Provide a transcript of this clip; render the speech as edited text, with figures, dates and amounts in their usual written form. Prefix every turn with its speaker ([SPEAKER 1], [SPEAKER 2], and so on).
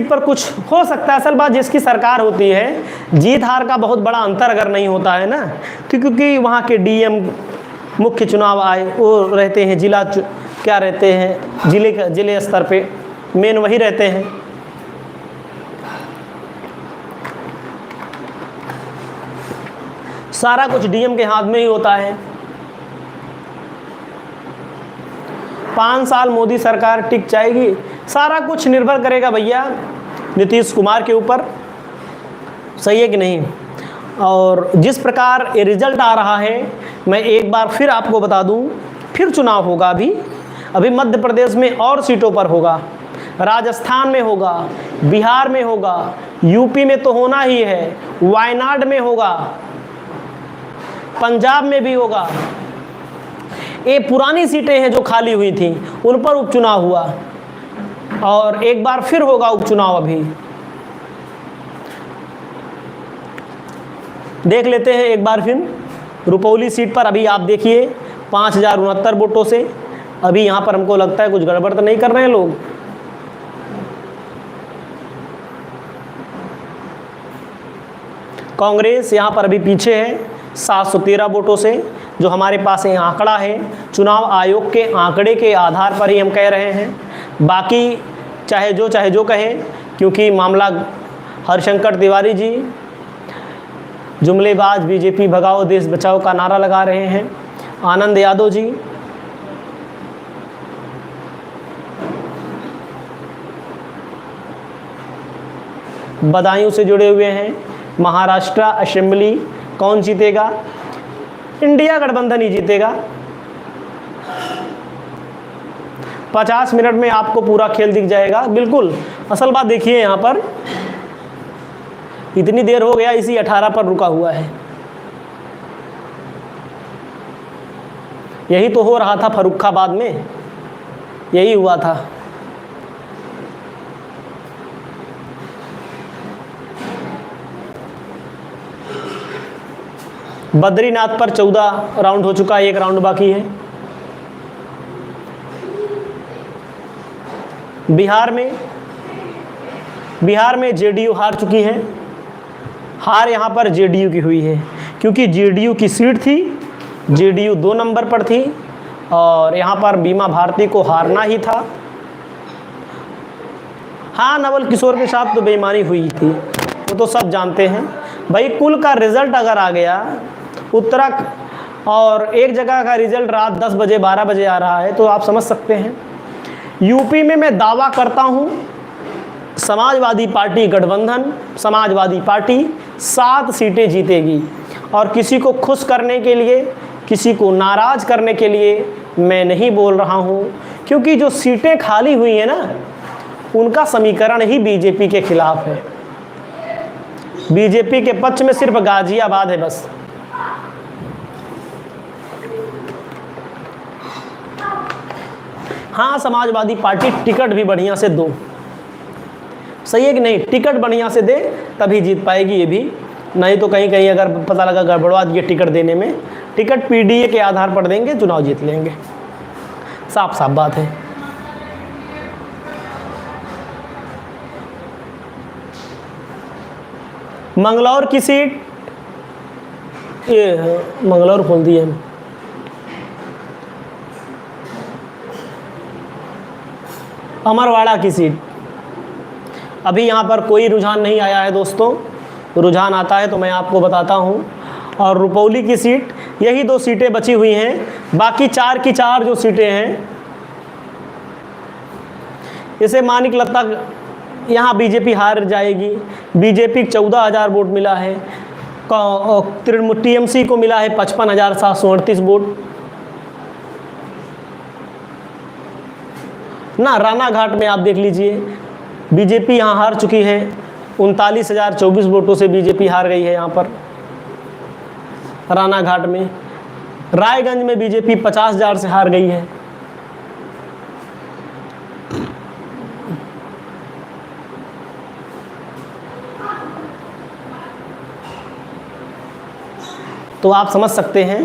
[SPEAKER 1] पर कुछ हो सकता है। असल बात जिसकी सरकार होती है, जीत हार का बहुत बड़ा अंतर अगर नहीं होता है ना, तो क्योंकि वहाँ के डीएम मुख्य चुनाव आए वो रहते हैं, क्या रहते हैं, जिले स्तर पे मेन वही रहते हैं। सारा कुछ डीएम के हाथ में ही होता है। 5 साल मोदी सरकार टिक जाएगी, सारा कुछ निर्भर करेगा भैया नीतीश कुमार के ऊपर, सही है कि नहीं। और जिस प्रकार ये रिजल्ट आ रहा है, मैं एक बार फिर आपको बता दूं, फिर चुनाव होगा। अभी मध्य प्रदेश में और सीटों पर होगा, राजस्थान में होगा, बिहार में होगा, यूपी में तो होना ही है, वायनाड में होगा, पंजाब में भी होगा। ये पुरानी सीटें हैं जो खाली हुई थी, उन पर उपचुनाव हुआ और एक बार फिर होगा उपचुनाव। अभी देख लेते हैं एक बार फिर रुपौली सीट पर। अभी आप देखिए 5069 वोटों से, अभी यहाँ पर हमको लगता है कुछ गड़बड़ तो नहीं कर रहे हैं लोग। कांग्रेस यहाँ पर अभी पीछे है 713 वोटों से, जो हमारे पास ये आंकड़ा है, चुनाव आयोग के आंकड़े के आधार पर ही हम कह रहे हैं। बाकी चाहे जो कहे, क्योंकि मामला हरशंकर तिवारी जी जुमलेबाज बीजेपी भगाओ देश बचाओ का नारा लगा रहे हैं, आनंद यादव जी बदायूं से जुड़े हुए हैं। महाराष्ट्र असेंबली कौन जीतेगा? इंडिया गठबंधन ही जीतेगा। 50 मिनट में आपको पूरा खेल दिख जाएगा बिल्कुल। असल बात देखिए, यहाँ पर इतनी देर हो गया, इसी 18 पर रुका हुआ है। यही तो हो रहा था फर्रुखाबाद में, यही हुआ था। बद्रीनाथ पर 14 राउंड हो चुका है, 1 राउंड बाकी है। बिहार में जेडीयू हार चुकी है। हार यहाँ पर जेडीयू की हुई है, क्योंकि जेडीयू की सीट थी, जेडीयू 2 नंबर पर थी और यहाँ पर बीमा भारती को हारना ही था। हाँ, नवल किशोर के साथ तो बेईमानी हुई थी, वो तो सब जानते हैं भाई। कुल का रिजल्ट अगर आ गया उत्तराखंड और एक जगह का रिजल्ट रात 10 बजे 12 बजे आ रहा है, तो आप समझ सकते हैं। यूपी में मैं दावा करता हूँ समाजवादी पार्टी गठबंधन, समाजवादी पार्टी 7 सीटें जीतेगी। और किसी को खुश करने के लिए, किसी को नाराज़ करने के लिए मैं नहीं बोल रहा हूँ, क्योंकि जो सीटें खाली हुई हैं ना, उनका समीकरण ही बीजेपी के खिलाफ है। बीजेपी के पक्ष में सिर्फ गाजियाबाद है बस। हाँ, समाजवादी पार्टी टिकट भी बढ़िया से दो, सही है कि नहीं, टिकट बढ़िया से दे तभी जीत पाएगी ये भी। नहीं तो कहीं कहीं अगर पता लगा गड़बड़वा दिए टिकट देने में, टिकट पीडीए के आधार पर देंगे, चुनाव जीत लेंगे, साफ साफ बात है। मंगलौर की सीट, ये मंगलौर खोल दी है। अमरवाड़ा की सीट, अभी यहाँ पर कोई रुझान नहीं आया है दोस्तों, रुझान आता है तो मैं आपको बताता हूँ। और रुपौली की सीट, यही 2 सीटें बची हुई हैं, बाकी 4 की 4 जो सीटें हैं, इसे मानिक लगता यहाँ बीजेपी हार जाएगी। बीजेपी 14,000 वोट मिला है, टीएमसी को मिला है 55,738 वोट ना। रानाघाट में आप देख लीजिए, बीजेपी यहाँ हार चुकी है, 39,024 वोटों से बीजेपी हार गई है यहाँ पर रानाघाट में। रायगंज में बीजेपी 50,000 से हार गई है। तो आप समझ सकते हैं